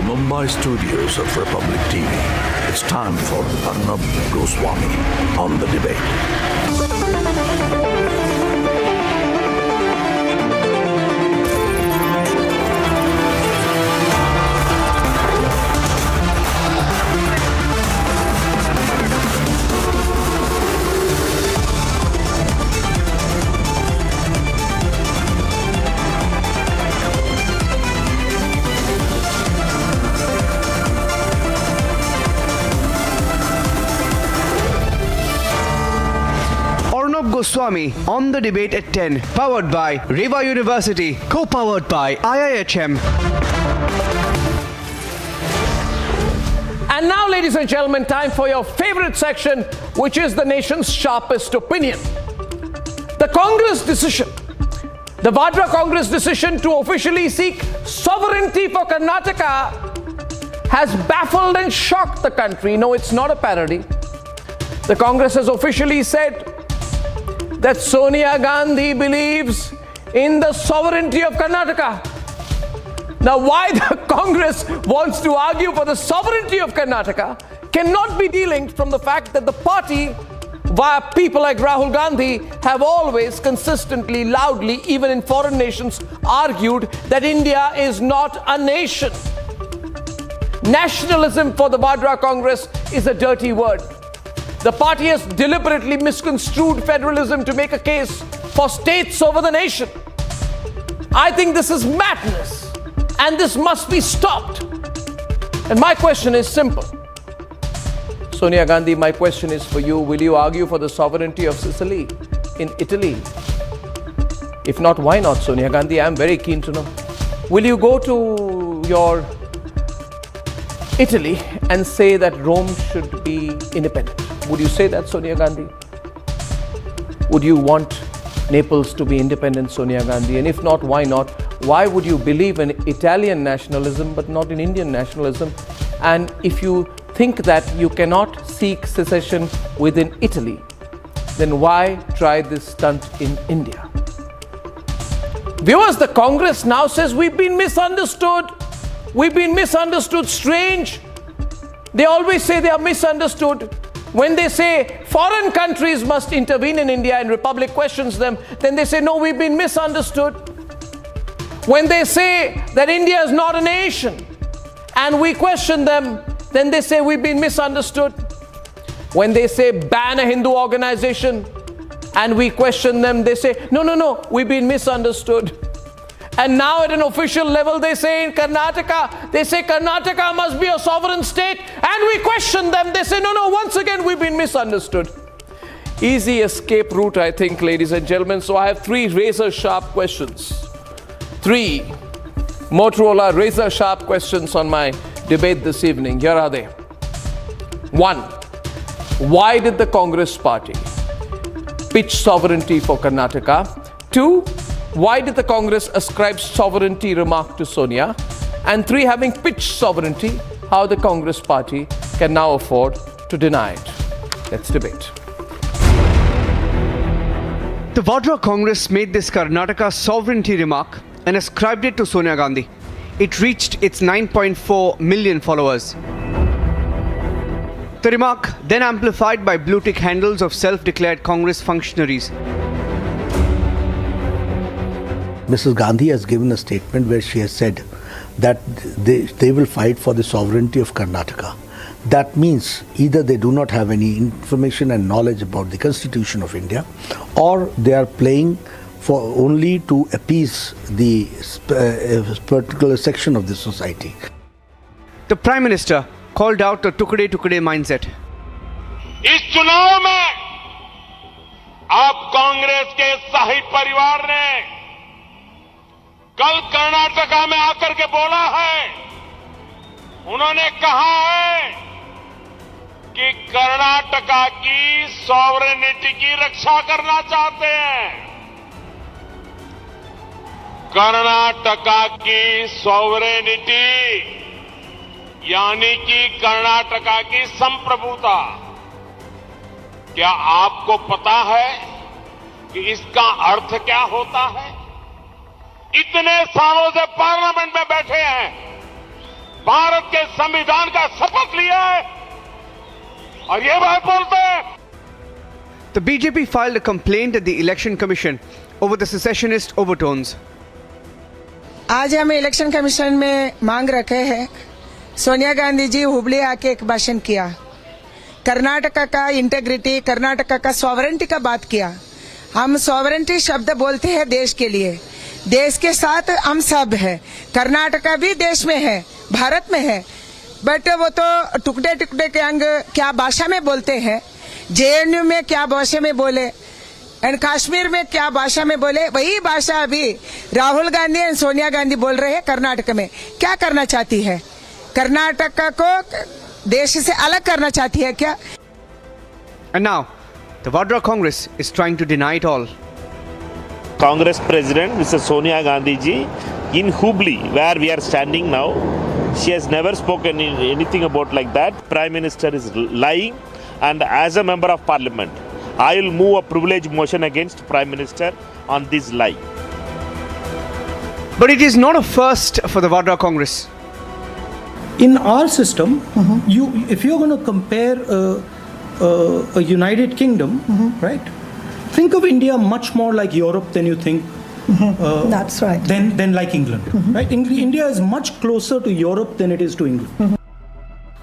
Mumbai studios of Republic TV, it's time for Arnab Goswami on the debate. Arnab Goswami on the debate at 10, powered by Reva University, co-powered by IIHM. And now, ladies and gentlemen, time for your favorite section, which is the nation's sharpest opinion. The Congress decision, the Vadra Congress decision to officially seek sovereignty for Karnataka has baffled and shocked the country. No, it's not a parody. The Congress has officially said that Sonia Gandhi believes in the sovereignty of Karnataka. Now, why the Congress wants to argue for the sovereignty of Karnataka cannot be delinked from the fact that the party, via people like Rahul Gandhi, have always consistently, loudly, even in foreign nations, argued that India is not a nation. Nationalism for the Vadra Congress is a dirty word. The party has deliberately misconstrued federalism to make a case for states over the nation. I think this is madness, and this must be stopped. And my question is simple. Sonia Gandhi, my question is for you. Will you argue for the sovereignty of Sicily in Italy? If not, why not, Sonia Gandhi? I am very keen to know. Will you go to your Italy and say that Rome should be independent? Would you say that, Sonia Gandhi? Would you want Naples to be independent, Sonia Gandhi? And if not, why not? Why would you believe in Italian nationalism but not in Indian nationalism? And if you think that you cannot seek secession within Italy, then why try this stunt in India? Viewers, the Congress now says we've been misunderstood. We've been misunderstood. Strange. They always say they are misunderstood. When they say foreign countries must intervene in India and Republic questions them, then they say, no, we've been misunderstood. When they say that India is not a nation and we question them, then they say we've been misunderstood. When they say ban a Hindu organization and we question them, they say, no, we've been misunderstood. And now at an official level, they say in Karnataka, they say Karnataka must be a sovereign state. And we question them. They say, no, once again, we've been misunderstood. Easy escape route, I think, ladies and gentlemen. So I have three razor-sharp questions. Three Motorola razor-sharp questions on my debate this evening. Here are they. 1. Why did the Congress party pitch sovereignty for Karnataka? 2. Why did the Congress ascribe sovereignty remark to Sonia? And 3, having pitched sovereignty, how the Congress party can now afford to deny it. Let's debate. The Vadra Congress made this Karnataka sovereignty remark and ascribed it to Sonia Gandhi. It reached its 9.4 million followers. The remark, then amplified by blue-tick handles of self-declared Congress functionaries. Mrs. Gandhi has given a statement where she has said that they will fight for the sovereignty of Karnataka. That means either they do not have any information and knowledge about the Constitution of India, or they are playing for only to appease the particular section of the society. The Prime Minister called out the tukde mindset. इस चुनाव में अब कांग्रेस के शाही परिवार ने कल कर्नाटका में आकर के बोला है, उन्होंने कहा है कि कर्नाटका की सॉवरेनिटी की रक्षा करना चाहते हैं। कर्नाटका की सॉवरेनिटी यानी कि कर्नाटका की संप्रभुता, क्या आपको पता है कि इसका अर्थ क्या होता है? इतने सालों से पार्लियामेंट में बैठे हैं, भारत के संविधान का शपथ लिया है और ये बात बोलते हैं। The BJP filed a complaint at the Election Commission over the secessionist overtones. आज हम इलेक्शन कमीशन में मांग रखे हैं। सोनिया गांधी जी हुबली आके एक भाषण किया, कर्नाटका का इंटेग्रिटी, कर्नाटका का सॉवरेंटी का बात किया। हम सॉवरेंटी शब्द बोलते हैं देश के लिए, देश के साथ हम सब है। कर्नाटका भी देश में है, भारत में है, बट वो तो टुकड़े टुकड़े के अंग क्या भाषा में बोलते हैं, जेएनयू में क्या भाषा में बोले एंड कश्मीर में क्या भाषा में बोले, वही भाषा अभी राहुल गांधी एंड सोनिया गांधी बोल रहे हैं। कर्नाटक में क्या करना चाहती है? कर्नाटका को देश से अलग करना चाहती है क्या? And now, the Vadra Congress is trying to deny it all. Congress President Mrs. Sonia Gandhi ji in Hubli, where we are standing now, she has never spoken anything about like that. Prime Minister is lying, and as a member of Parliament, I will move a privilege motion against Prime Minister on this lie. But it is not a first for the Vadra Congress. In our system, if you're going to compare a United Kingdom, right? Think of India much more like Europe than you think. That's right. Than like England, right? India is much closer to Europe than it is to England.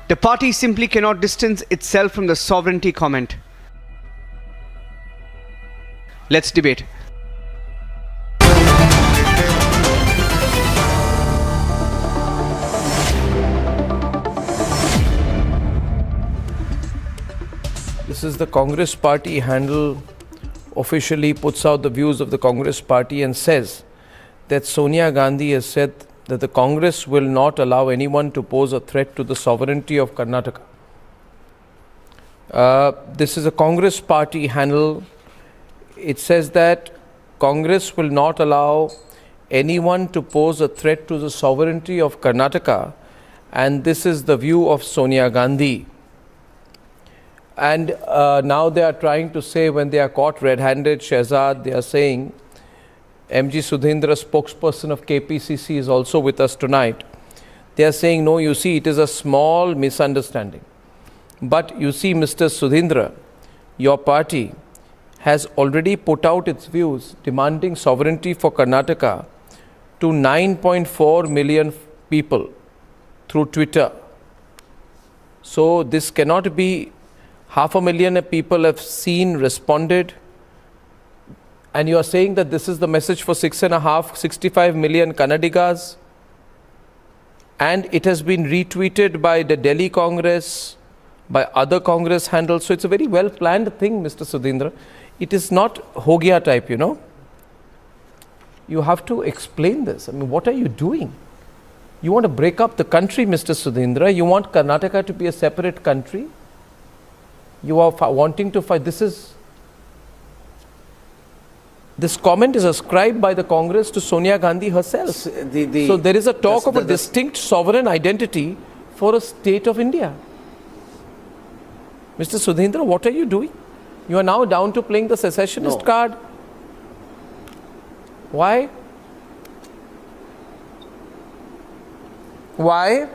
The party simply cannot distance itself from the sovereignty comment. Let's debate. This is the Congress party handle, officially puts out the views of the Congress party and says that Sonia Gandhi has said that the Congress will not allow anyone to pose a threat to the sovereignty of Karnataka. This is a Congress party handle. It says that Congress will not allow anyone to pose a threat to the sovereignty of Karnataka, and this is the view of Sonia Gandhi. And now they are trying to say, when they are caught red-handed, Shehzad, they are saying, MG Sudhindra, spokesperson of KPCC, is also with us tonight. They are saying, no, you see, it is a small misunderstanding. But you see, Mr. Sudhindra, your party has already put out its views demanding sovereignty for Karnataka to 9.4 million people through Twitter. So this cannot be. 500,000 people have seen, responded, and you are saying that this is the message for 65 million Kannadigas, and it has been retweeted by the Delhi Congress, by other Congress handles. So it's a very well planned thing, Mr. Sudhindra. It is not Hogya type, you know. You have to explain this. I mean, what are you doing? You want to break up the country, Mr. Sudhindra. You want Karnataka to be a separate country. You are wanting to fight. This comment is ascribed by the Congress to Sonia Gandhi herself. So there is a talk of a distinct sovereign identity for a state of India. Mr. Sudhindra, what are you doing? You are now down to playing the secessionist card. Why? Why?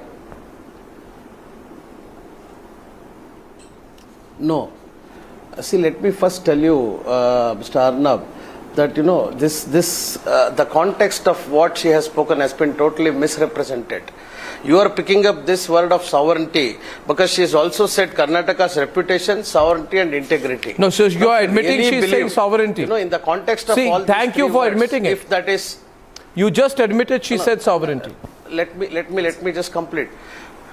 No. See, let me first tell you, Mr. Arnab, that the context of what she has spoken has been totally misrepresented. You are picking up this word of sovereignty because she has also said Karnataka's reputation, sovereignty and integrity. No, so you are admitting she is saying sovereignty. In the context of all thank you for admitting it. If that is, you just admitted she said sovereignty. Let me just complete.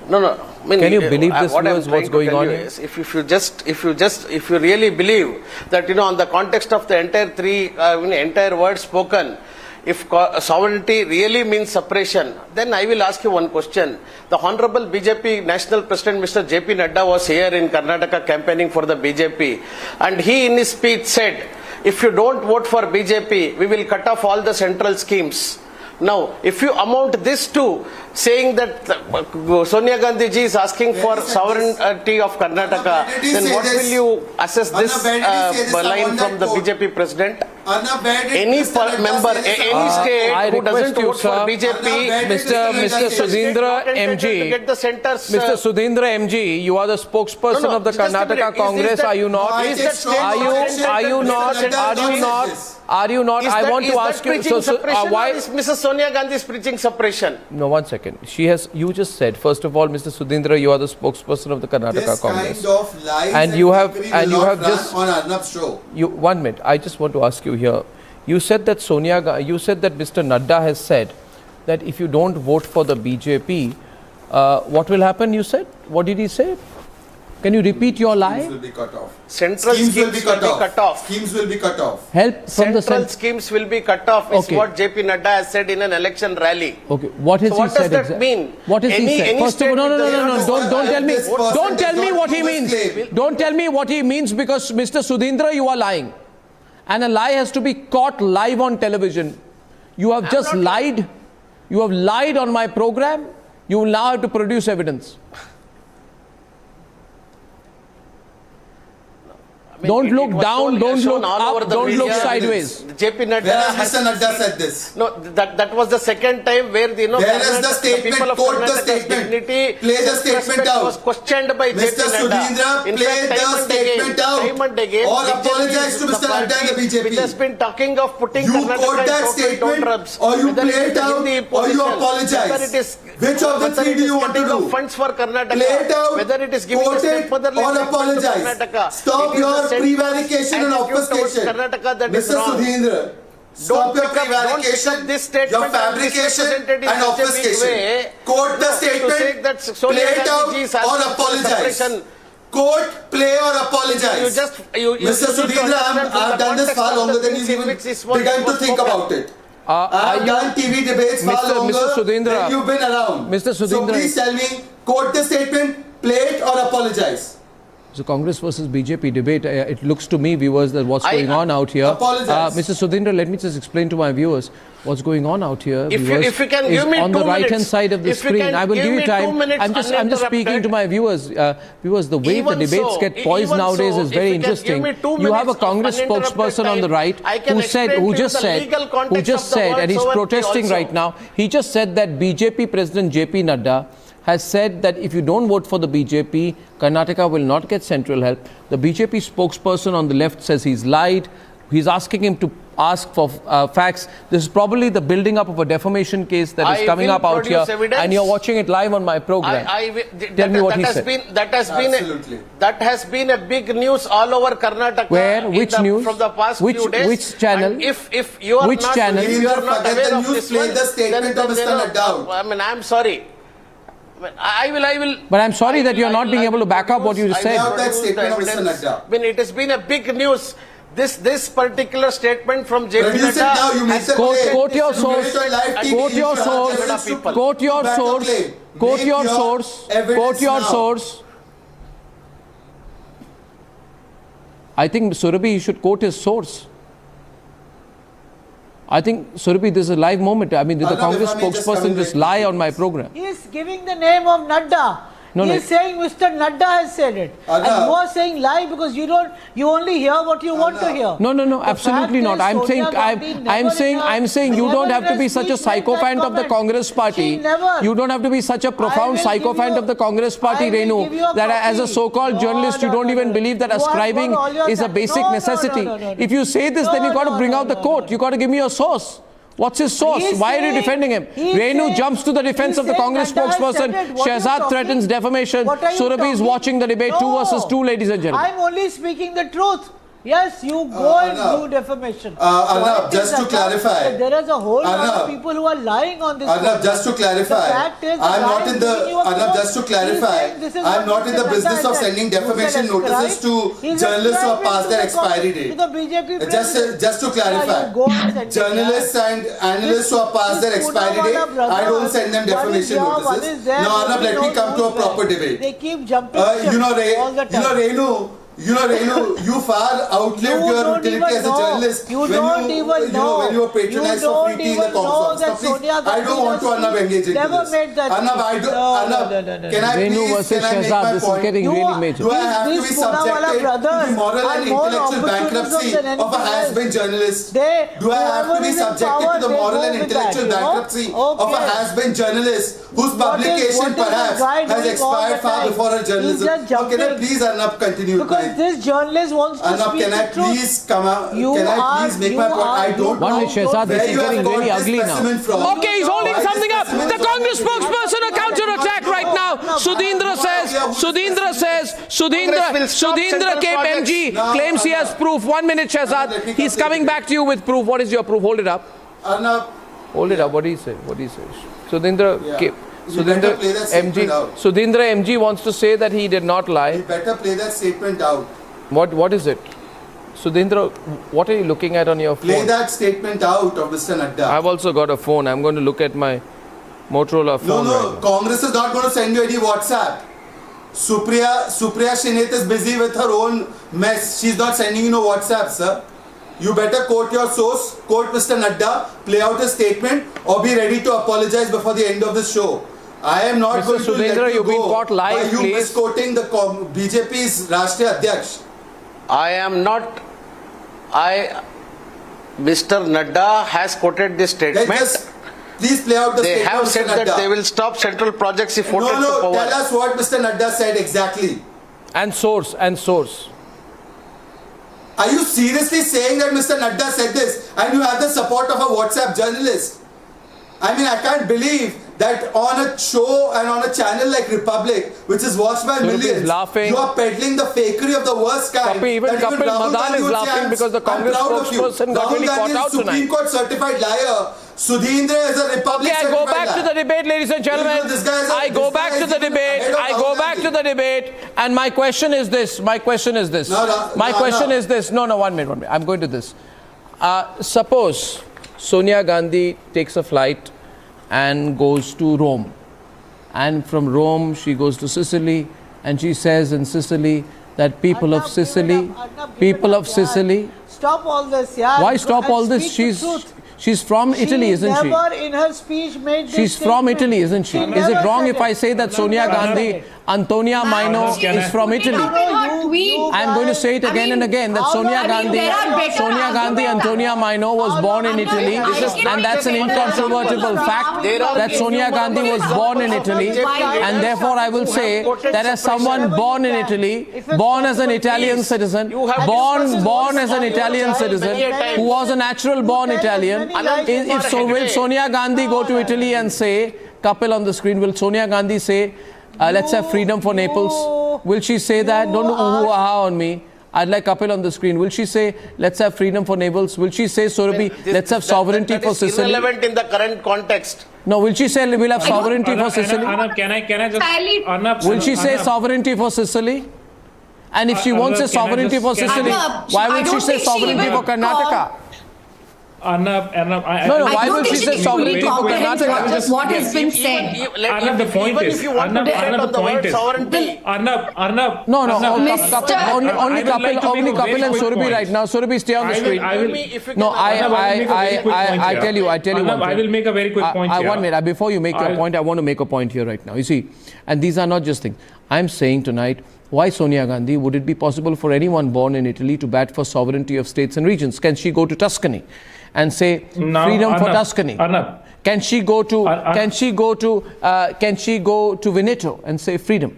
No. I mean, can you believe this? What's going on here? Is if you really believe that on the context of the entire word spoken, if sovereignty really means separation, then I will ask you one question. The Honorable BJP National President Mr. JP Nadda was here in Karnataka campaigning for the BJP, and he in his speech said, if you don't vote for BJP, we will cut off all the central schemes. Now, if you amount this to saying that Sonia Gandhi ji is asking for sovereignty of Karnataka, then what will you assess this line from the BJP president? Arnab, where did any Mr. Nadda member, say this? any state I who request doesn't you, vote for sir. BJP, Mr. Sudhindra MG, get the centers. Mr. Sudhindra MG, you are the spokesperson No, no, of the just a minute. Karnataka Is Congress, that- are you not? is that state Are you not? Are you not? I want to ask you. Why is Mrs. Sonia Gandhi preaching suppression? No, 1 second. You just said, first of all, Mr. Sudhindra, you are the spokesperson of the Karnataka This Congress. kind of lies And you have- trickery and will you not have run just- on Arnab's show. 1 minute. I just want to ask you here. You said that you said that Mr. Nadda has said that if you don't vote for the BJP, what will happen? You said. What did he say? Can you repeat your Schemes lie? will be cut off. Central schemes will be cut off. Schemes will be cut off. Help from the Central schemes will be cut off is Okay. what JP Nadda has said in an election rally. Okay, what has So he what said? does that mean? What has he Any- said? any First of all, state no. with the- Don't tell me. This person Don't tell does me not what he prove his means. claim. Don't tell me what he means, because Mr. Sudhindra, you are lying, and a lie has to be caught live on television. You have just lied. You have lied on my program. You will now have to produce evidence. Don't look down, don't look up, don't look sideways. JP Nadda Where has has Mr. Nadda said this? No, that was the second time where Where is the statement? people of Quote the Karnataka's statement. dignity, Play the statement self-respect out. was questioned by Mr. JP Nadda. Sudhindra, In play fact, the time and statement again, out. time and again, Or BJP apologize is to the Mr. Nadda and the party BJP. which has been talking of putting You Karnataka quote in that total statement doldrums. or you Whether play it it is out in the or you opposition, apologize. whether it is Which of the whether three it do is you want to cutting of do? funds for Karnataka, Play it out, whether it is giving a quote it, stepmotherly or treatment to apologize. Karnataka. Stop It is your the center's prevarication and attitude towards obfuscation. Karnataka that is Mr. wrong. Sudhindra, stop your Don't pick prevarication, up this statement your and fabrication misrepresent it in and such a big obfuscation. way. Quote the To say statement, that Sonia play it out Gandhi is or asking for apologize. suppression. Quote, play or apologize. You Mr. Sudhindra, I've done this far longer than you've even begun to think about it. I've done TV debates far longer Mr. Sudhindra, than you've been around. Mr. So Sudhindra, please tell me, quote the statement, play it or apologize. So Congress versus BJP debate, it looks to me, viewers, that what's going on out here. Apologize. Mr. Sudhindra, let me just explain to my viewers what's going on out here. If you can is give me on 2 the right hand minutes, side of the if you screen. can I will give give you me 2 time. minutes I'm just speaking to my viewers. Viewers, the way Even the debates so, get poised even nowadays so, is if very you can interesting. give me 2 You have a minutes of Congress uninterrupted spokesperson on the time, right I can who explain said, to who you just the said, legal who context just of the said, word and he's sovereignty protesting also. right now. He just said that BJP President JP Nadda has said that if you don't vote for the BJP, Karnataka will not get central help. The BJP spokesperson on the left says he's lied. He's asking him to ask for facts. This is probably the building up of a defamation case that is coming up out here, and you're watching it live on my program. Tell me what he said. That has been a big news all over Karnataka. Where? Which news? From the past few days. Which channel? And if you are Which not, channel? if you are not Forget aware the of news, this play one, the statement of Mr. Nadda. I mean, I'm sorry. I will. But I'm sorry that you're not being able to back up what you just said. That statement of Mr. Nadda. I mean, it has been a big news. This particular statement from JP Produce it Nadda now, you make has the claim. Quote your You source. make it on live TV. Quote You your should have source. evidence to Quote your back your source. claim. Quote Make your your source. evidence Quote your now. source. I think Surabhi, you should quote his source. I think, Surabhi, this is a live moment. I mean, did the Arnab, Congress if I may just spokesperson come just in lie on my program? He is giving the name of Nadda. No, he no. is saying Mr. Nadda has said it. And Arnab. you are saying lie because you only hear what you want to hear. No, The absolutely fact not. is Sonia Gandhi I'm saying you don't have to be such a sycophant of the Congress party. You don't have to be such a profound sycophant of the Congress party, Renu, that as a so-called journalist you don't even believe that ascribing is a basic necessity. If you say this, then you got to bring out the quote. You got to give me a source. What's his source? Why are you defending him? Renu jumps to the defense of the Congress spokesperson. Shehzad threatens defamation. Surabhi is watching the debate 2 versus 2, ladies and gentlemen. I'm only speaking the truth. Yes, you go and do defamation. Arnab, just to clarify. There is a whole lot Arnab, of people who are lying on this. Arnab, just to clarify, The fact is, I'm not in the. Arnab, Just to clarify, I'm not in the business of sending defamation notices to journalists who have passed their expiry date. Just to clarify, journalists and analysts who have passed their expiry date, I don't send them defamation notices. Now, Arnab, let me come to a proper debate. They keep jumping you know, all the time. Renu, You know, you far outlived your utility as a journalist when you were patronized for free tea in the Congress. I don't want to engage into this. Arnab, can I please make my point? Do I have to be subjected to the moral and intellectual bankruptcy of a has-been journalist? Do I have to be subjected to the moral and intellectual bankruptcy of a has-been journalist whose publication perhaps has expired far before her journalism? Or can I please, Arnab, continue? Because this journalist wants to Arnab, speak can I the truth. please come out? Can I please make my point? I don't know minute, Shehzad, where you have got this specimen from. Okay, he's holding something up. The Congress spokesperson a counter-attack right now. Sudhindra KMG claims he has proof. 1 minute, Shehzad. He's coming back to you with proof. What is your proof? Hold it up. Arnab. Hold it up. What do you say? Sudhindra MG wants to say that he did not lie. You better play that statement out. What is it? Sudhindra, what are you looking at on your phone? Play that statement out of Mr. Nadda. I've also got a phone. I'm going to look at my Motorola phone. No, right Congress is not going to send you any WhatsApp. Supriya Shineth is busy with her own mess. She's not sending you no WhatsApp, sir. You better quote your source, quote Mr. Nadda, play out a statement, or be ready to apologize before the end of the show. I am not going to let you go caught live, by you please. misquoting the BJP's Rashtriya Adhyaksh. I am not. Mr. Nadda has quoted this statement. Please play out the They statement. have said that they will stop central projects if voted to power. Tell us what Mr. Nadda said exactly. And source. Are you seriously saying that Mr. Nadda said this and you have the support of a WhatsApp journalist? I mean, I can't believe that on a show and on a channel like Republic, which is watched by millions, you are peddling the fakery of the worst kind. Even Kapil Madan is laughing because the Congress spokesperson got really caught out tonight. Supreme Court certified liar. Sudhindra is a Republic certified liar. I go back to the debate, ladies and gentlemen. I go back to the debate. And my question is this. No, 1 minute. I'm going to this. Suppose Sonia Gandhi takes a flight and goes to Rome. And from Rome, she goes to Sicily. And she says in Sicily that people of Sicily. Stop all this, yeah. Why stop all this? She's from Italy, isn't she? Never in her speech made this She's from Italy, isn't she? Is it wrong if I say that Sonia Gandhi, Antonia Maino is from Italy? I'm going to say it again and again that Sonia Gandhi, Antonia Maino was born in Italy, and that's an incontrovertible fact that Sonia Gandhi was born in Italy, and therefore I will say that as someone born in Italy, born as an Italian citizen, born as an Italian citizen, who was a natural born Italian, will Sonia Gandhi go to Italy and say, Kapil on the screen, will Sonia Gandhi say, let's have freedom for Naples? Will she say that? Don't ooh-ah on me. I'd like Kapil on the screen. Will she say, let's have freedom for Naples? Will she say, Surabhi, let's have sovereignty for Sicily? That is irrelevant in the current context. No, will she say, we'll have sovereignty for Sicily? Arnab, can I just... Arnab, will she say sovereignty for Sicily? And if she wants a sovereignty for Sicily, why will she say sovereignty for Karnataka? Arnab, why will she say sovereignty for Karnataka? Just what has been said. Arnab, the point is, Arnab, the point is, Arnab. Only Kapil and Surabhi right now. Surabhi, stay on the screen. I tell you one thing. I will make a very quick point here. 1 minute. Before you make your point, I want to make a point here right now. You see, and these are not just things. I'm saying tonight, why Sonia Gandhi? Would it be possible for anyone born in Italy to bat for sovereignty of states and regions? Can she go to Tuscany and say freedom for Tuscany? Can she go to Veneto and say freedom?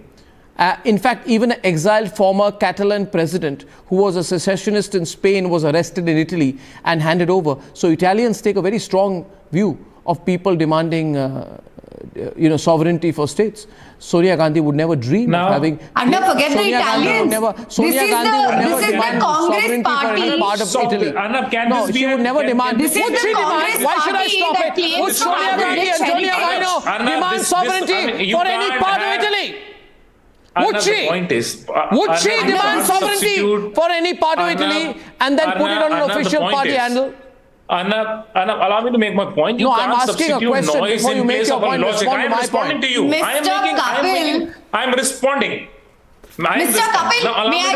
In fact, even an exiled former Catalan president who was a secessionist in Spain was arrested in Italy and handed over. So Italians take a very strong view of people demanding sovereignty for states. Sonia Gandhi would never dream of having... forget the Italians. Sonia Gandhi would never demand sovereignty for any part of Italy. Arnab, she would never demand... This is the Congress why should I stop it? Would Sonia Gandhi and Antonia Maino demand sovereignty for any part of Italy? Would she? Would she demand sovereignty for any part of Italy and then put it on an official party handle? Arnab, allow me to make my point. I'm asking a question before you make your point. I am responding to you. I'm responding. Mr. Kapil, may I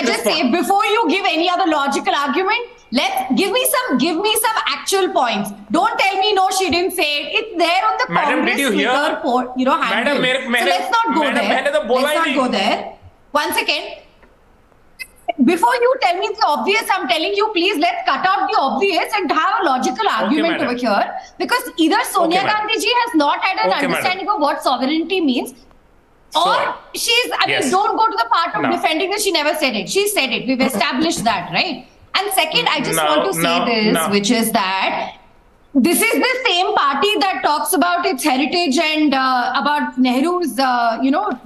just say, before you give any other logical argument, give me some actual points. Don't tell me no, she didn't say it. It's there on the Madam, Congress did you hear? handle. Madam, So let's not go there. Let's not go there. 1 second. Before you tell me the obvious, I'm telling you, please let's cut out the obvious and have a logical argument over here. Because either Sonia Gandhi ji has not had an understanding of what sovereignty means, or don't go to the part of defending this. She never said it. She said it. We've established that, right? And second, I just want to say this, which is that this is the same party that talks about its heritage and about Nehru's,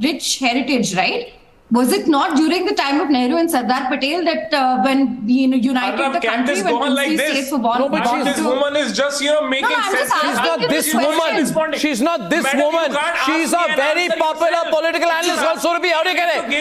rich heritage, right? Was it not during the time of Nehru and Sardar Patel that when we united the country, when three states were born? No, but this woman is just, making sense. She's not this woman. She's not this woman. She's a very popular political analyst.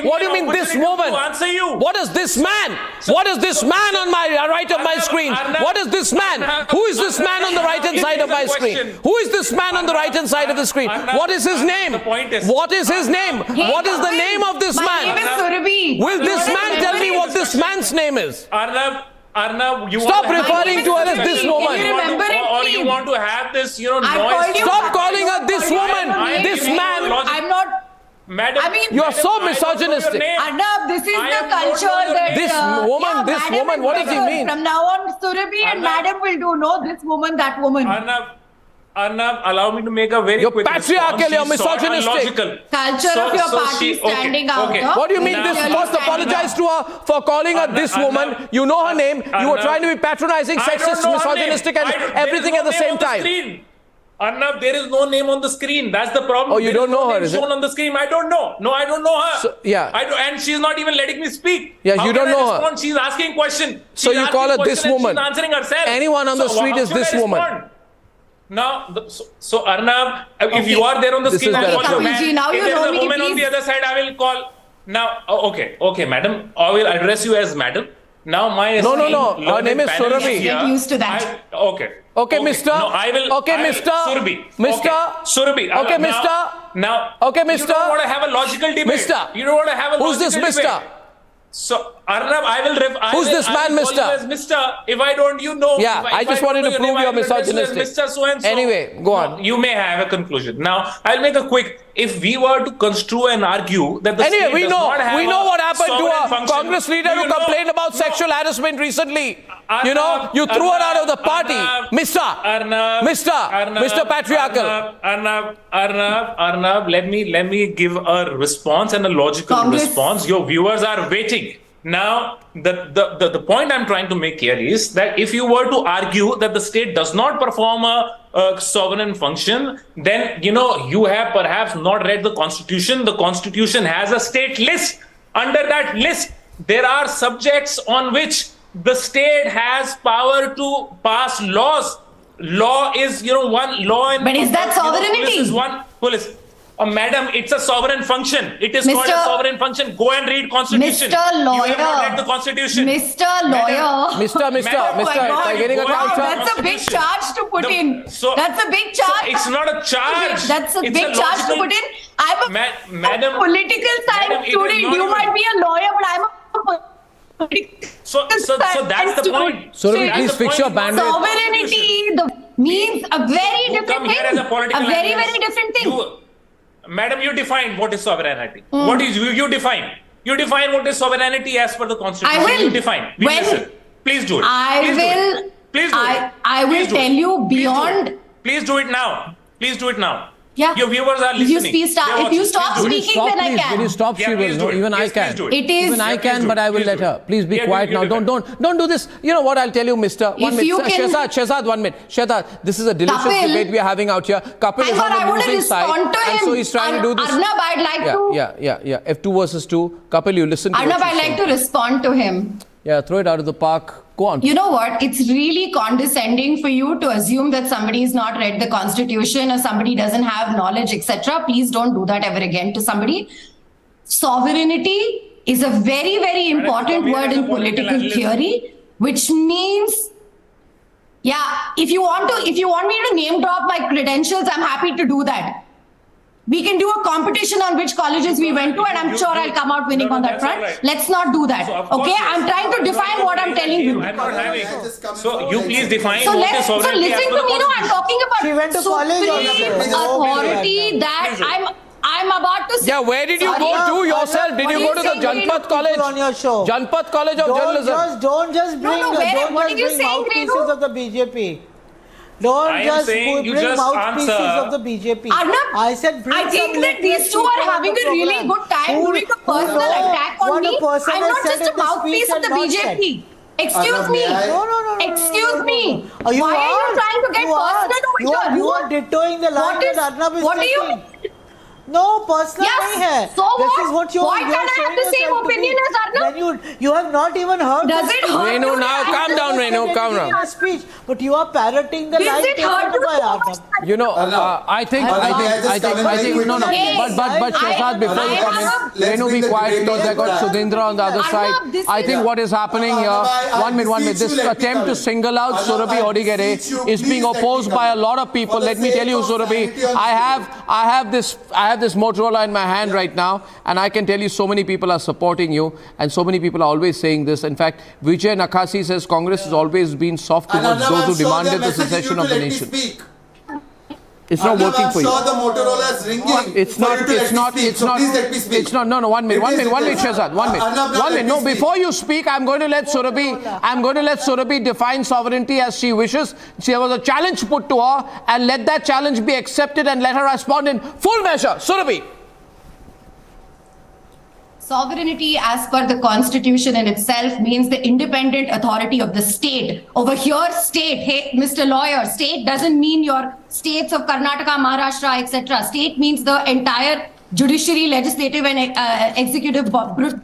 What do you mean this woman? What is this man? What is this man on my right of my screen? What is this man? Who is this man on the right hand side of my screen? Who is this man on the right hand side of the screen? What is his name? What is his name? What is the name of this man? My name is Surabhi. Will this man tell me what this man's name is? Arnab, you stop referring to her as this woman. Or you want to have this, noise. Stop calling her this woman. This man. I'm not. Madam, you are so misogynistic. Arnab, this is the culture that this woman. What does he mean? From now on, Surabhi and Madam will do no. This woman, that woman. Arnab, allow me to make a very quick patriarchal, you're misogynistic. Culture of your party standing out. What do you mean this? First apologize to her for calling her this woman. You know her name. You were trying to be patronizing, sexist, misogynistic and everything at the same time. Arnab, there is no name on the screen. That's the problem. Oh, you don't know her, is it? Shown on the screen. I don't know. No, I don't know her. So, yeah. And she's not even letting me speak. Yeah, you don't know her. She's asking question. So you call her this woman. She's answering herself. Anyone on the street is this woman. Now, so Arnab, if you are there on the screen, I'll call you man. If there is a woman on the other side, I will call. Now, okay, madam. I will address you as madam. Now, my no. Her name is Surabhi. Get used to that. Okay, Mister. No, I will. Okay, Mister. Surabhi. Mister. Surabhi. Okay, Mister. Now. Okay, Mister. You don't want to have a logical debate. Mister. You don't want to have a logical debate. Who's this Mister? So, Arnab, Who's this man, Mister? As Mister. If I don't, you know. Yeah, I just wanted to prove you're misogynistic. Mr. So-and-so. Anyway, go on. You may have a conclusion. Now, I'll make a quick. If we were to construe and argue that the state we does know not have what happened to a function, Congress leader who complained about sexual harassment recently. Arnab, you threw her out of the party, Mister Patriarchal. Arnab, let me give a response and a logical response. Your viewers are waiting. Now, the point I'm trying to make here is that if you were to argue that the state does not perform a sovereign function, then, you have perhaps not read the Constitution. The Constitution has a state list. Under that list, there are subjects on which the state has power to pass laws. Law is, one law. But is that sovereignty? Police is one. Police. Madam, it's a sovereign function. It is called a sovereign function. Go and read Constitution. Mr. Lawyer. You have not read the Constitution. Mr. Lawyer. Mister, getting a that's a big charge to put in. That's a big charge. It's not a charge. That's a big charge to put in. I'm a political science student. You might be a lawyer, but I'm a political So that's the point. So please fix your bandwidth. Sovereignty means a very different thing. A very, very different thing. Madam, you define what is sovereignty. What is you define? You define what is sovereignty as per the Constitution. I will. You define. Listen. Please do it. I will tell you beyond. Please do it now. Please do it now. Yeah. Your viewers are listening. If you stop speaking, then I can. Will you stop? She will. No, even I can. Even I can, but I will let her. Please be quiet now. Don't do this. You know what I'll tell you, Mister. 1 minute. Shehzad, 1 minute. Shehzad, this is a delicious debate we are having out here. Kapil is on the losing side, and so he's trying to do this. Arnab, I'd like to. Yeah. If 2 versus 2, Kapil, you listen to Arnab, I'd like to respond to him. Yeah, throw it out of the park. Go on. You know what? It's really condescending for you to assume that somebody has not read the Constitution or somebody doesn't have knowledge, etc. Please don't do that ever again to somebody. Sovereignty is a very, very important word in political theory, which means, if you want me to name drop my credentials, I'm happy to do that. We can do a competition on which colleges we went to, and I'm sure I'll come out winning on that front. Right. Let's not do that. Okay? I'm trying to define what I'm telling you. I'm not having. So you please define So what is sovereignty. listen to me. No, I'm talking about She went to college supreme authority that I'm about to say. Yeah, where did you go to yourself? Did you go to the Janpat College? On your show. Janpat College of Journalism. Don't just bring what are you saying, mouthpieces Renu? of the BJP. Don't I am just saying you bring just mouthpieces answer. of the BJP. Arnab, I said bring I some think that these two people are on having the a really program. good time Who- doing a personal who know attack on what me. a person I'm has not said just in a the mouthpiece speech of the and not said. BJP. Excuse Arnab, me. may I? No. Excuse me. Oh, Why are you trying to get personal over here? You are dittoing the line that Arnab is What do you taking. mean? No, personal Yes, nahi hai. so This what? is what you Why you're can't I have showing the same yourself to opinion be. as Arnab? When you have not even heard Does the it speech. hurt Renu, you now that calm I down, You Renu, said calm anything in down. the speech, but you are parroting the Does line it hurt taken you by so Arnab. much? You know, I think, no, but Shehzad, before you come in, Renu, be quiet, because I got Sudhindra on the other side. I think what is happening here, one minute, this attempt to single out Surabhi Odigere is being opposed by a lot of people. Let me tell you, Surabhi, I have this Motorola in my hand right now, and I can tell you so many people are supporting you, and so many people are always saying this. In fact, Vijay Nakasi says Congress has always been soft towards those who demanded the secession of the nation. It's not working for you. I'm sure the Motorola is ringing. It's not. No. 1 minute, Shehzad. 1 minute. No, before you speak, I'm going to let Surabhi define sovereignty as she wishes. There was a challenge put to her, and let that challenge be accepted, and let her respond in full measure. Surabhi. Sovereignty, as per the constitution in itself, means the independent authority of the state. Over here, state, hey, Mr. Lawyer, state doesn't mean your states of Karnataka, Maharashtra, etc. State means the entire judiciary, legislative and executive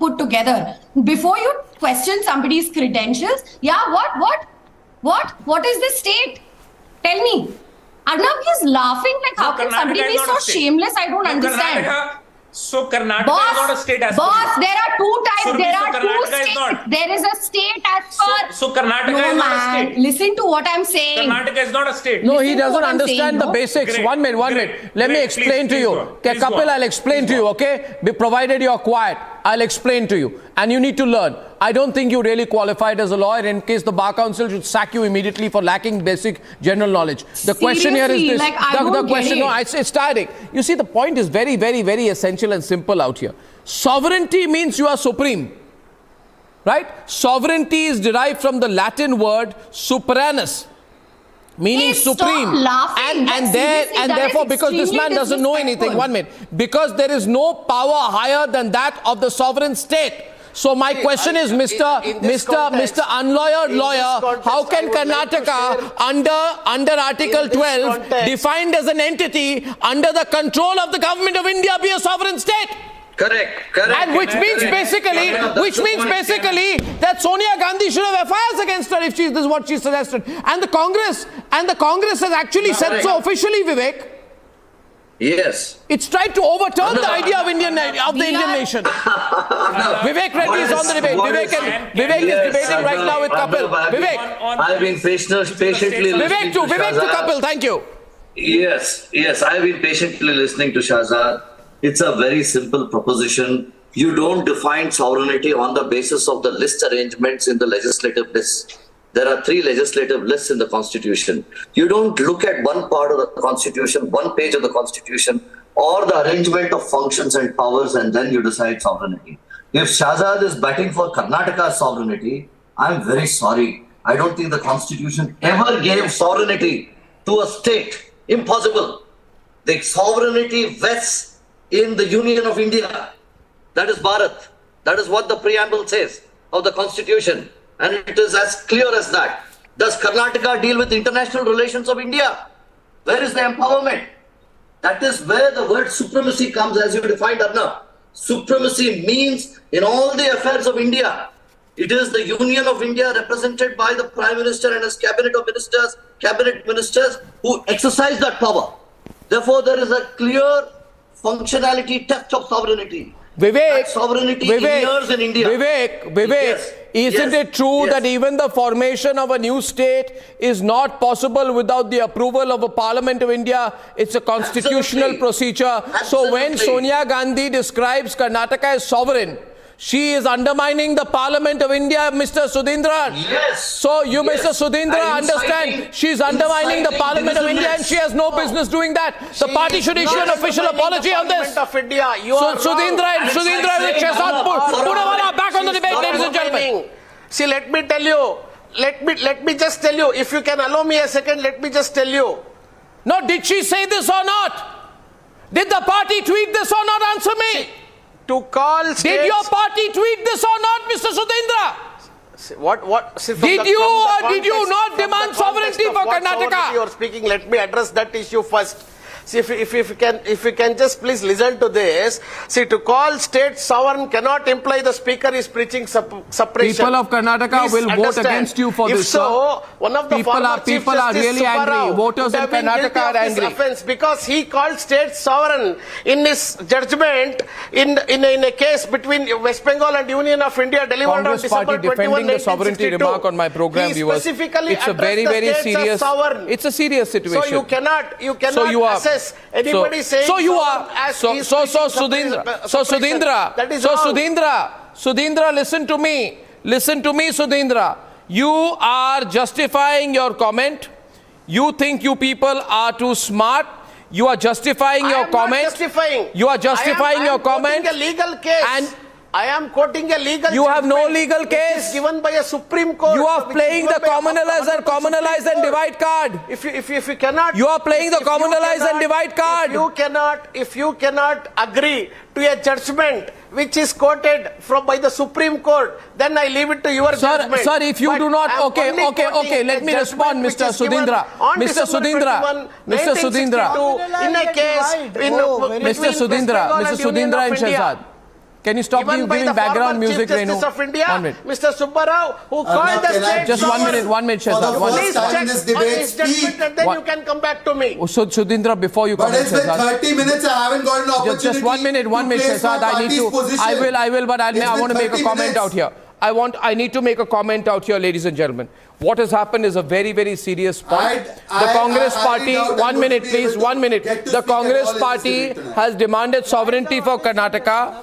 put together. Before you question somebody's credentials, what is the state? Tell me. Arnab is laughing like, how can somebody be so shameless? I don't understand. So Karnataka is not a state as Boss, there are two types. Surabhi, There so are two Karnataka is states. not. There is a state as per. So Karnataka is not a state. Listen to what I'm saying. Karnataka is not a state. No, he Listen to doesn't what I'm understand saying, the no? basics. Great. 1 minute. Great. Let me Great. explain to Please you. go on. Okay, Please go Kapil, on. I'll explain to you, okay? Provided you're quiet, I'll explain to you. And you need to learn. I don't think you really qualified as a lawyer in case the Bar Council should sack you immediately for lacking basic general knowledge. The question here is Seriously, this. like, I the don't question, get no, it. it's tiring. You see, the point is very, very, very essential and simple out here. Sovereignty means you are supreme. Right? Sovereignty is derived from the Latin word superinus, meaning Hey, stop supreme. laughing. And Seriously, that therefore, is because this man extremely doesn't know anything, disrespectful. 1 minute, because there is no power higher than that of the sovereign state. So my question is, Mr. Unlawyered lawyer, how can Karnataka under Article 12 defined as an entity under the control of the government of India be a sovereign state? Correct. And which means basically that Sonia Gandhi should have FIRs against her if this is what she suggested. And the Congress has actually said so officially, Vivek. Yes. It's tried to overturn the idea of the Indian nation. Vivek Reddy is on the debate. Vivek is debating right now with Kapil. Vivek. I've been patiently listening to Vivek to Kapil. Thank you. Yes, I've been patiently listening to Shahzad. It's a very simple proposition. You don't define sovereignty on the basis of the list arrangements in the legislative lists. There are 3 legislative lists in the Constitution. You don't look at one part of the Constitution, one page of the Constitution, or the arrangement of functions and powers, and then you decide sovereignty. If Shahzad is batting for Karnataka's sovereignty, I'm very sorry. I don't think the Constitution ever gave sovereignty to a state. Impossible. The sovereignty vests in the Union of India. That is Bharat. That is what the preamble says of the Constitution. And it is as clear as that. Does Karnataka deal with international relations of India? Where is the empowerment? That is where the word supremacy comes, as you defined, Arnab. Supremacy means in all the affairs of India. It is the Union of India represented by the Prime Minister and his cabinet ministers who exercise that power. Therefore, there is a clear functionality test of sovereignty. Vivek, sovereignty inheres in India. Vivek, Yes. isn't Yes. it true Yes. that even the formation of a new state is not possible without the approval of a Parliament of India? It's a constitutional Absolutely. procedure. So when Absolutely. Sonia Gandhi describes Karnataka as sovereign, she is undermining the Parliament of India, Mr. Sudhindra. Yes. So you, Yes. Mr. Sudhindra, And understand she's undermining the inciting Parliament of India and she has no business doing that. The party should issue an official apology on this. Of India. You are Sudhindra and Sudhindra and Shehzad Punawala back on the debate, ladies and gentlemen. See, let me tell you. Let me just tell you. If you can allow me a second, let me just tell you. No, did she say this or not? Did the party tweet this or not? Answer me. To call states, Did your party tweet this or not, Mr. Sudhindra? What? See, Did you or did you not demand sovereignty for Karnataka? You are speaking. Let me address that issue first. See, if you can just please listen to this. See, to call state sovereign cannot imply the speaker is preaching separation. People of Karnataka Please will vote understand. against you for if this, so, sir. one of the People former are- Chief people are Justice really angry. Subbarao Voters would in have been Karnataka guilty are of this angry. offense because he called state sovereign in his judgment in a case between West Bengal and Union of India delivered Congress on December party 21, defending the sovereignty 1962. remark on my program, He viewers. specifically It's a addressed very, the very states as serious. sovereign. It's a serious situation. So you cannot So you are- assess anybody saying so you are sovereign as so he's so preaching Sudhindra separation. That is wrong. Sudhindra, listen to me, Sudhindra. You are justifying your comment. You think you people are too smart. You are justifying your comment. Justifying. You are justifying your comment. I am quoting a legal case. And I am quoting a legal. You have no judgment legal which case. is given by a Supreme Court. you are which is playing the given by a communalize and divide card. If you cannot, You are playing the if you communalize and cannot- divide card. If you cannot agree to a judgment which is quoted by the Supreme Court, then I leave it to your judgment. Sir, if you But do not, I am okay, only quoting let a me respond, judgment which Mr. is given Sudhindra. on Mr. December Sudhindra, 21, Mr. Sudhindra. 1962, in a case between Mr. West Sudhindra, Bengal Mr. and Union Sudhindra of and India. Shehzad. Can you stop Given by giving the background former music, Chief Renu? Justice of India, 1 minute. Mr. Subbarao, who called the can I state Just 1 minute, For Shehzad. the One first minute. Please time in check this on debate, his judgment speak. and then What? you can come back to me. Oh, so Sudhindra, before you But comment, it's been Shehzad. 30 minutes. I haven't got an opportunity. Just 1 minute, to place Shehzad. my I need party's to. position. I will, but I It's want to been make a 30 comment minutes. out here. I need to make a comment out here, ladies and gentlemen. What has happened is a very, very serious point. The Congress Party, doubt that 1 you minute, would be please, able to 1 minute. get to The speak at Congress all in this Party debate tonight. has demanded sovereignty for Karnataka,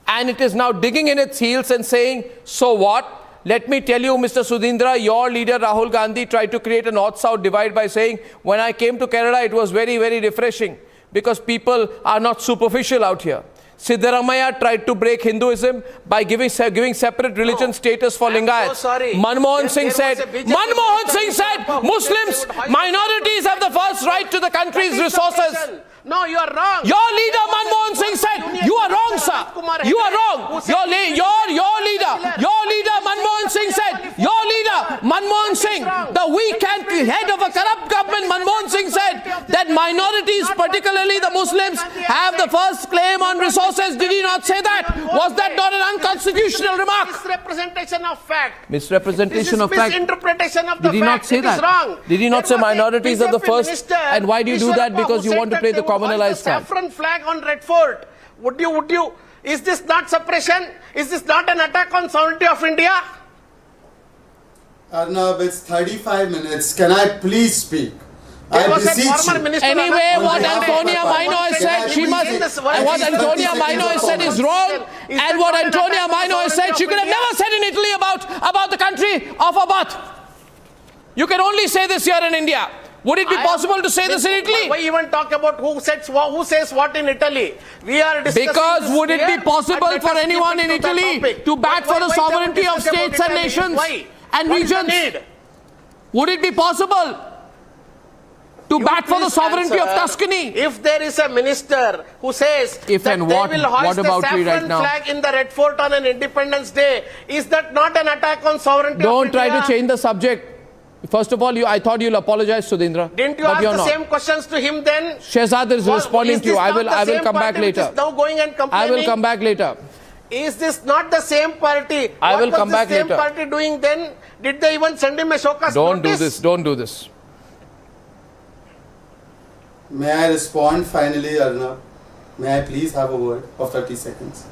and it is now digging in its heels and saying, so what? Let me tell you, Mr. Sudhindra, your leader Rahul Gandhi tried to create a north-south divide by saying, when I came to Kerala, it was very, very refreshing because people are not superficial out here. Siddaramaiah tried to break Hinduism by giving separate religion status for Lingayats. so sorry. Manmohan Singh There said, was a BJP Muslims, minorities have the first right to the country's resources. No, you are wrong. Your leader Manmohan Singh said, you are wrong, sir. You are wrong. Your leader Manmohan Singh said, your leader Manmohan Singh, the weak head of a corrupt government, Manmohan Singh said that minorities, particularly the Muslims, have the first claim on resources. Did he not say that? Was that not an unconstitutional remark? Misrepresentation of fact. Misrepresentation of fact. Misinterpretation of the Did he not fact. say It is that? wrong. Did he not say There was a minorities are the BJP first? minister, And why do you do that? Ishwarappa, Because who you want to said play that the they would hoist communalized the flag. saffron flag on Red Fort. Would you? Is this not suppression? Is this not an attack on sovereignty of India? Arnab, it's 35 minutes. Can I please speak? There I was a beseech former you. minister. Anyway, On what behalf of Antonia my party, Maino has can said, I she please must. say this- And what 30 Antonia seconds Maino of has said is comments. wrong. Is And that what not an Antonia attack on Maino has said, sovereignty she of could have India? never said in Italy about the country of her birth. You can only say this here in India. Would it be possible to say this in Italy? Why even talk about who says what in Italy? We are discussing Because this would it here be possible and let for us keep anyone it in to that Italy topic. to bat for the Why sovereignty of discuss about states and Italy? nations Why? and What is the regions? need? Would it be possible to bat for the Please sovereignty of answer. Tuscany? If there is a minister who says If that and they what? will hoist What the about we saffron right now? flag in the Red Fort on an Independence Day, is that not an attack on sovereignty of Don't India? try to change the subject. First of all, I thought you'll apologize, Sudhindra. Didn't you but ask you're the not. same questions to him then? Shehzad is responding to you. I will come back later. Now going and complaining. I will come back later. Is this not the same party? I will come back What was the later. same party doing then? Did they even send him a showcase Don't do notice? this. Don't do this. May I respond finally, Arnab? May I please have a word of 30 seconds?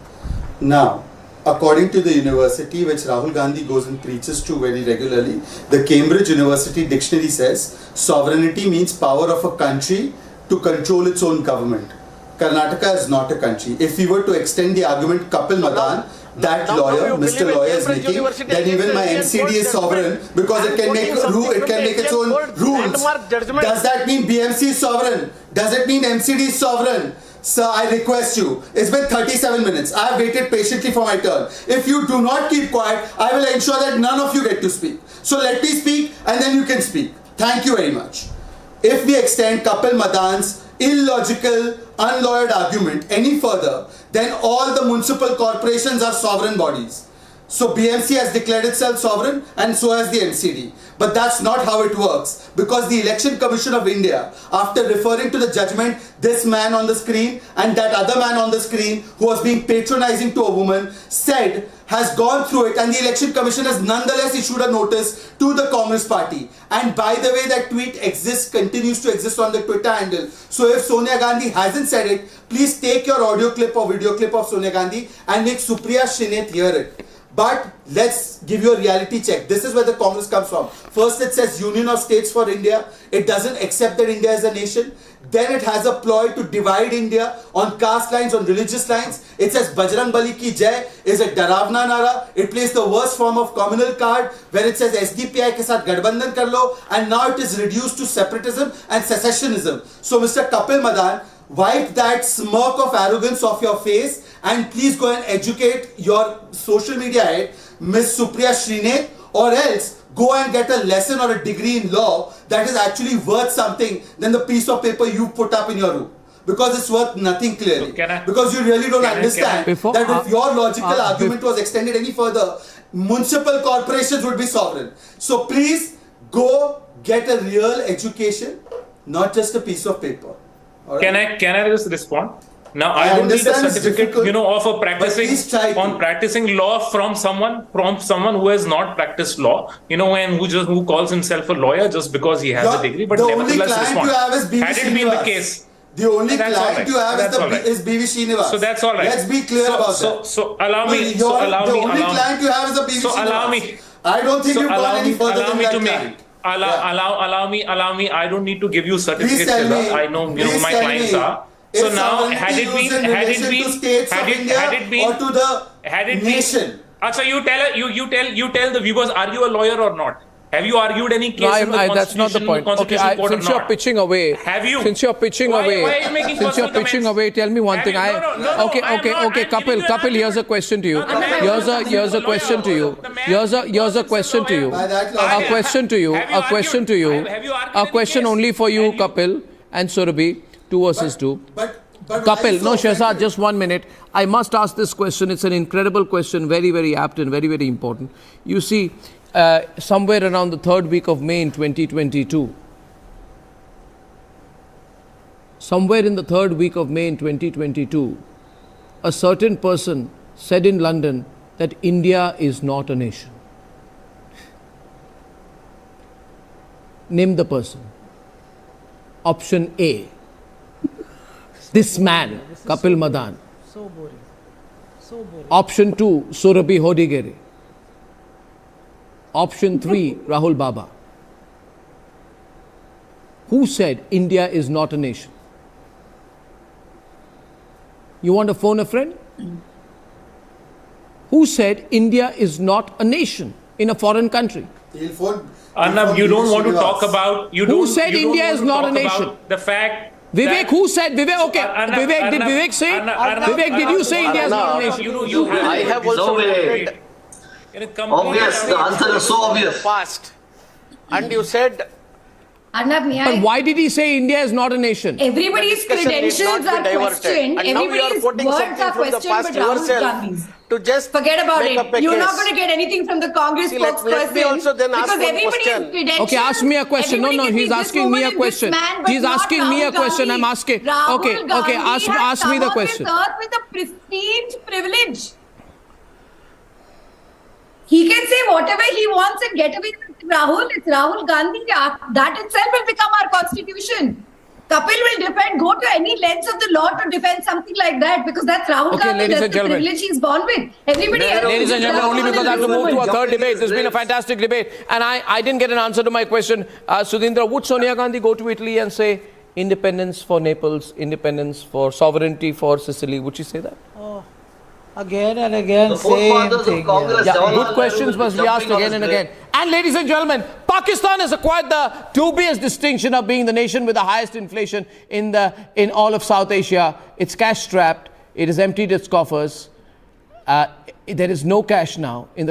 Now, according to the university which Rahul Gandhi goes and preaches to very regularly, the Cambridge University Dictionary says sovereignty means power of a country to control its own government. Karnataka is not a country. If we were to extend the argument Kapil Madan, that lawyer, Mr. Lawyer is making, then even my NCD is sovereign because it can make its own rules. Does that mean BMC is sovereign? Does it mean MCD is sovereign? Sir, I request you. It's been 37 minutes. I have waited patiently for my turn. If you do not keep quiet, I will ensure that none of you get to speak. So let me speak and then you can speak. Thank you very much. If we extend Kapil Madan's illogical, unlawyered argument any further, then all the municipal corporations are sovereign bodies. So BMC has declared itself sovereign and so has the MCD. But that's not how it works, because the Election Commission of India, after referring to the judgment, this man on the screen and that other man on the screen who was being patronizing to a woman said, has gone through it, and the Election Commission has nonetheless issued a notice to the Congress party. And by the way, that tweet continues to exist on the Twitter handle. So if Sonia Gandhi hasn't said it, please take your audio clip or video clip of Sonia Gandhi and make Supriya Shrineth hear it. But let's give you a reality check. This is where the Congress comes from. First it says Union of States for India. It doesn't accept that India is a nation. Then it has a ploy to divide India on caste lines, on religious lines. It says Bajrang Bali ki jai is a Daravna nara. It plays the worst form of communal card where it says SDPI ke saath gadbandhan kar lo, and now it is reduced to separatism and secessionism. So Mr. Kapil Madan, wipe that smirk of arrogance off your face and please go and educate your social media head, Miss Supriya Shrineth, or else go and get a lesson or a degree in law that is actually worth something than the piece of paper you put up in your room. Because it's worth nothing clearly. Because you really don't understand that if your logical argument was extended any further, municipal corporations would be sovereign. So please go get a real education, not just a piece of paper. Right. Can I just respond? Now I don't need a certificate, of practicing law from someone who has not practiced law, and who calls himself a lawyer just because he has a degree. But nevertheless, respond. Had it been the case, the only client you have is BV Srinivas. So that's all right. Let's be clear about that. So allow me. The only client you have is a BV Srinivas. I don't think you've gone any further than that client. Allow me. I don't need to give you certificates. I know my clients are. So now, had it been, or to the nation. So you tell the viewers, are you a lawyer or not? Have you argued any case in the that's not the point. Okay, since you're pitching away, since you're pitching away, tell me one thing. Kapil, here's a question to you. Here's a question to you. A question only for you, Kapil and Surabhi. 2 versus 2. Kapil, no, Shehzad, just 1 minute. I must ask this question. It's an incredible question, very, very apt and very, very important. You see, somewhere around the 3rd week of May in 2022, a certain person said in London that India is not a nation. Name the person. Option A. This man, Kapil Madan. So boring. Option 2, Surabhi Hodigere. Option 3, Rahul Baba. Who said India is not a nation? You want to phone a friend? Who said India is not a nation in a foreign country? Arnab, you don't want to talk about... Who said India is not a nation? The fact... Vivek, who said? Vivek, okay. Vivek, did Vivek say? Vivek, did you say India is not a nation? I have also read. Obvious, the answer is so obvious. Past. And you said... Arnab, but why did he say India is not a nation? Everybody's credentials are questioned. Everybody's words are questioned, but Rahul Gandhi's. To just forget about it. You're not going to get anything from the Congress spokesperson because everybody's credentials. Okay, ask me a question. No, he's asking me a question. He's asking me a question. I'm asking. Okay, ask me the question. With a prestige privilege. He can say whatever he wants and get away with Rahul. It's Rahul Gandhi. That itself will become our constitution. Kapil will go to any lengths of the law to defend something like that, because that's Rahul Gandhi, ladies that's and the gentlemen. privilege he's born with. Everybody else. Ladies and gentlemen, only because I have to move to a third debate. There's been a fantastic debate. And I didn't get an answer to my question. Sudhindra, would Sonia Gandhi go to Italy and say independence for Naples, independence for sovereignty for Sicily? Would she say that? Again and again, The same forefathers of thing. Congress, Yeah, Jawaharlal good Nehru questions will must be jumping asked on again his and grave. again. And ladies and gentlemen, Pakistan has acquired the dubious distinction of being the nation with the highest inflation in all of South Asia. It's cash strapped. It has emptied its coffers. There is no cash now in the